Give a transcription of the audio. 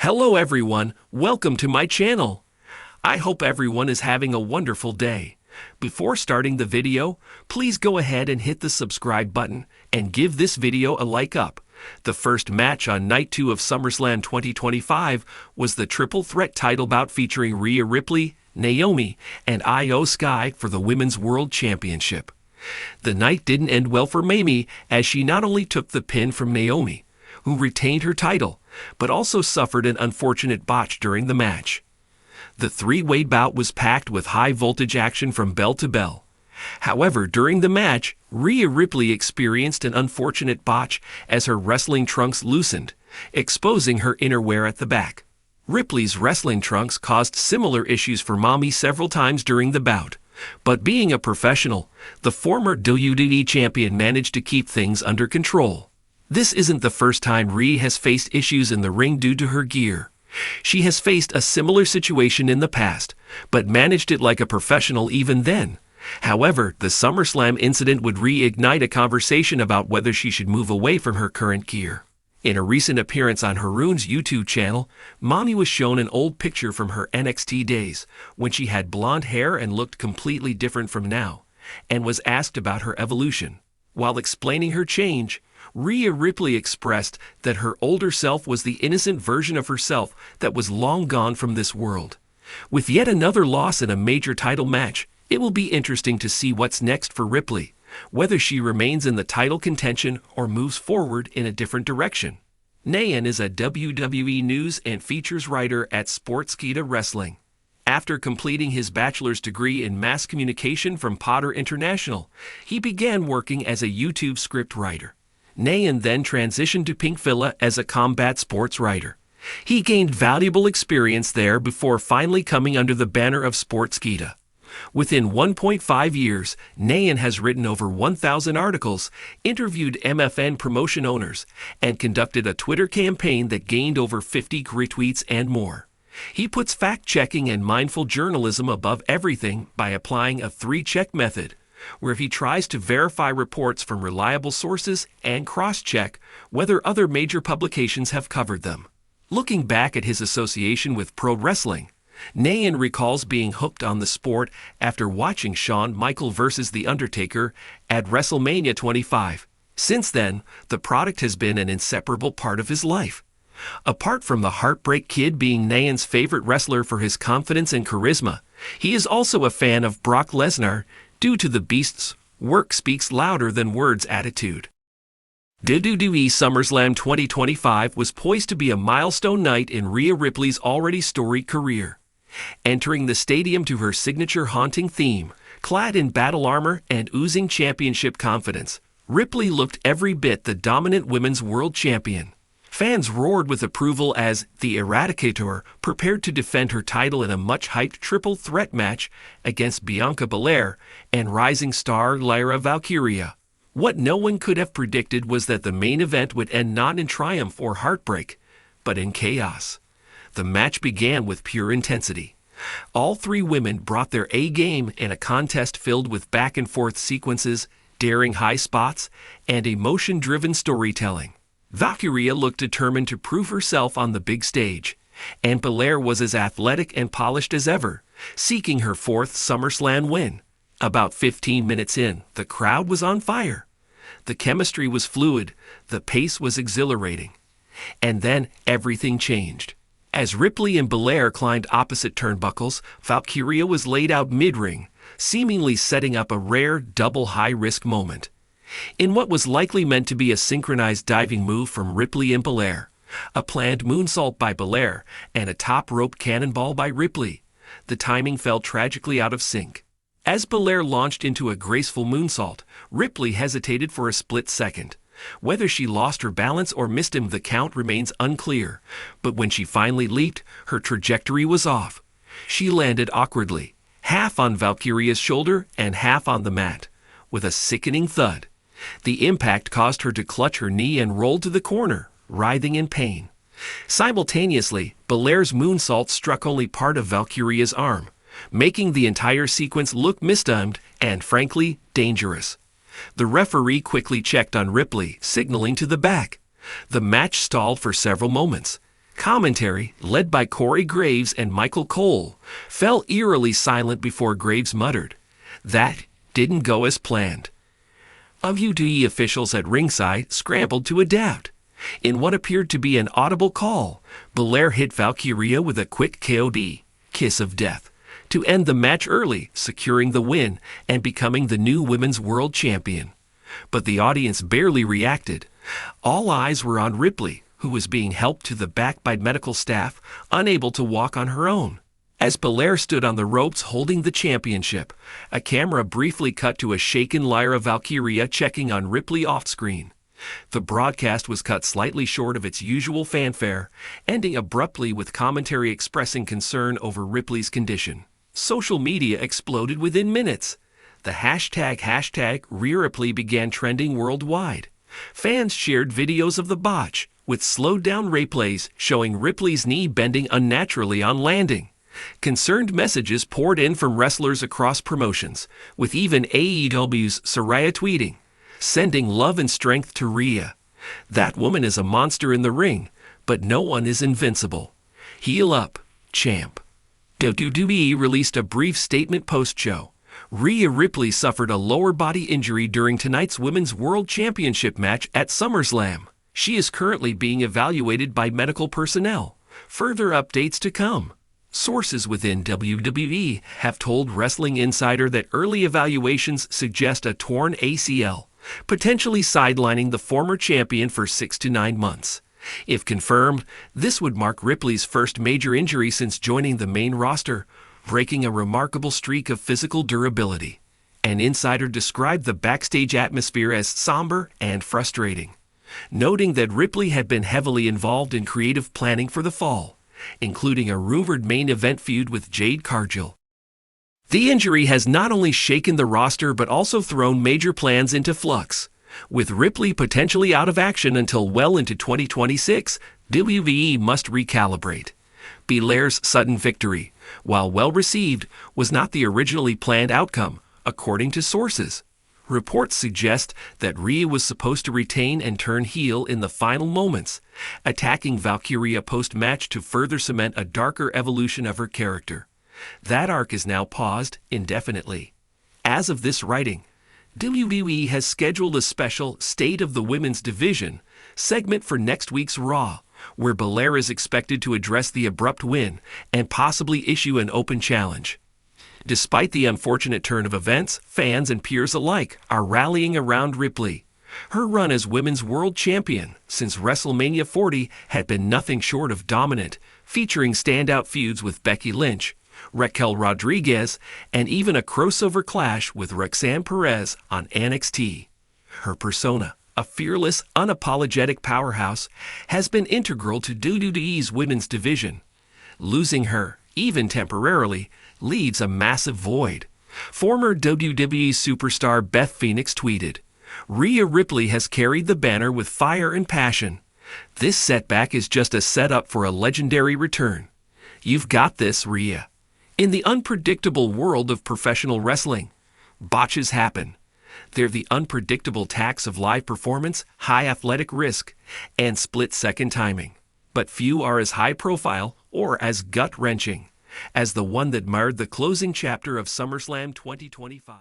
Hello everyone, welcome to my channel. I hope everyone is having a wonderful day. Before starting the video, please go ahead and hit the subscribe button and give this video a like up. The first match on Night 2 of SummerSlam 2025 was the triple threat title bout featuring Rhea Ripley, Naomi, and Io Sky for the Women's World Championship. The night didn't end well for Mamie as she not only took the pin from Naomi, who retained her title, but also suffered an unfortunate botch during the match. The three-way bout was packed with high-voltage action from bell to bell. However, during the match, Rhea Ripley experienced an unfortunate botch as her wrestling trunks loosened, exposing her innerwear at the back. Ripley's wrestling trunks caused similar issues for Mommy several times during the bout, but being a professional, the former WWE champion managed to keep things under control. This isn't the first time Rhea has faced issues in the ring due to her gear. She has faced a similar situation in the past, but managed it like a professional even then. However, the SummerSlam incident would reignite a conversation about whether she should move away from her current gear. In a recent appearance on Haroon's YouTube channel, Mommy was shown an old picture from her NXT days, when she had blonde hair and looked completely different from now, and was asked about her evolution. While explaining her change, Rhea Ripley expressed that her older self was the innocent version of herself that was long gone from this world. With yet another loss in a major title match, it will be interesting to see what's next for Ripley, whether she remains in the title contention or moves forward in a different direction. Nayan is a WWE news and features writer at Sportskeeda Wrestling. After completing his bachelor's degree in mass communication from Potter International, he began working as a YouTube script writer. Nayan then transitioned to Pinkvilla as a combat sports writer. He gained valuable experience there before finally coming under the banner of Sportskeeda. Within 1.5 years, Nayan has written over 1,000 articles, interviewed MFN promotion owners, and conducted a Twitter campaign that gained over 50 retweets and more. He puts fact-checking and mindful journalism above everything by applying a 3-check method, where he tries to verify reports from reliable sources and cross-check whether other major publications have covered them. Looking back at his association with pro wrestling, Nayan recalls being hooked on the sport after watching Shawn Michaels vs. The Undertaker at WrestleMania 25. Since then, the product has been an inseparable part of his life. Apart from the Heartbreak Kid being Nayan's favorite wrestler for his confidence and charisma, he is also a fan of Brock Lesnar due to the Beast's "work speaks louder than words" attitude. WWE SummerSlam 2025 was poised to be a milestone night in Rhea Ripley's already storied career. Entering the stadium to her signature haunting theme, clad in battle armor and oozing championship confidence, Ripley looked every bit the dominant women's world champion. Fans roared with approval as the Eradicator prepared to defend her title in a much-hyped triple threat match against Bianca Belair and rising star Lyra Valkyria. What no one could have predicted was that the main event would end not in triumph or heartbreak, but in chaos. The match began with pure intensity. All three women brought their A-game in a contest filled with back-and-forth sequences, daring high spots, and emotion-driven storytelling. Valkyria looked determined to prove herself on the big stage, and Belair was as athletic and polished as ever, seeking her 4th SummerSlam win. About 15 minutes in, the crowd was on fire. The chemistry was fluid, the pace was exhilarating. And then everything changed. As Ripley and Belair climbed opposite turnbuckles, Valkyria was laid out mid-ring, seemingly setting up a rare double high-risk moment. In what was likely meant to be a synchronized diving move from Ripley and Belair, a planned moonsault by Belair, and a top rope cannonball by Ripley, the timing fell tragically out of sync. As Belair launched into a graceful moonsault, Ripley hesitated for a split second. Whether she lost her balance or missed him, the count remains unclear, but when she finally leaped, her trajectory was off. She landed awkwardly, half on Valkyria's shoulder and half on the mat, with a sickening thud. The impact caused her to clutch her knee and roll to the corner, writhing in pain. Simultaneously, Belair's moonsault struck only part of Valkyria's arm, making the entire sequence look mistimed and, frankly, dangerous. The referee quickly checked on Ripley, signaling to the back. The match stalled for several moments. Commentary, led by Corey Graves and Michael Cole, fell eerily silent before Graves muttered, "That didn't go as planned." WWE officials at ringside scrambled to adapt. In what appeared to be an audible call, Belair hit Valkyria with a quick KOD, kiss of death, to end the match early, securing the win and becoming the new Women's World Champion. But the audience barely reacted. All eyes were on Ripley, who was being helped to the back by medical staff, unable to walk on her own. As Belair stood on the ropes holding the championship, a camera briefly cut to a shaken Lyra Valkyria checking on Ripley off-screen. The broadcast was cut slightly short of its usual fanfare, ending abruptly with commentary expressing concern over Ripley's condition. Social media exploded within minutes. The hashtag Rhea Ripley began trending worldwide. Fans shared videos of the botch, with slowed-down replays showing Ripley's knee bending unnaturally on landing. Concerned messages poured in from wrestlers across promotions, with even AEW's Saraya tweeting, sending love and strength to Rhea. That woman is a monster in the ring, but no one is invincible. Heel up, champ. WWE released a brief statement post-show. Rhea Ripley suffered a lower body injury during tonight's Women's World Championship match at SummerSlam. She is currently being evaluated by medical personnel. Further updates to come. Sources within WWE have told Wrestling Insider that early evaluations suggest a torn ACL, potentially sidelining the former champion for 6 to 9 months. If confirmed, this would mark Ripley's first major injury since joining the main roster, breaking a remarkable streak of physical durability. An insider described the backstage atmosphere as somber and frustrating, noting that Ripley had been heavily involved in creative planning for the fall, including a rumored main event feud with Jade Cargill. The injury has not only shaken the roster but also thrown major plans into flux. With Ripley potentially out of action until well into 2026, WWE must recalibrate. Belair's sudden victory, while well received, was not the originally planned outcome, according to sources. Reports suggest that Rhea was supposed to retain and turn heel in the final moments, attacking Valkyria post-match to further cement a darker evolution of her character. That arc is now paused indefinitely. As of this writing, WWE has scheduled a special State of the Women's Division segment for next week's Raw, where Belair is expected to address the abrupt win and possibly issue an open challenge. Despite the unfortunate turn of events, fans and peers alike are rallying around Ripley. Her run as Women's World Champion since WrestleMania 40 had been nothing short of dominant, featuring standout feuds with Becky Lynch, Raquel Rodriguez, and even a crossover clash with Roxanne Perez on NXT. Her persona, a fearless, unapologetic powerhouse, has been integral to WWE's women's division. Losing her, even temporarily, leaves a massive void. Former WWE superstar Beth Phoenix tweeted, "Rhea Ripley has carried the banner with fire and passion. This setback is just a setup for a legendary return. You've got this, Rhea." In the unpredictable world of professional wrestling, botches happen. They're the unpredictable tax of live performance, high athletic risk, and split-second timing. But few are as high-profile or as gut-wrenching as the one that marred the closing chapter of SummerSlam 2025.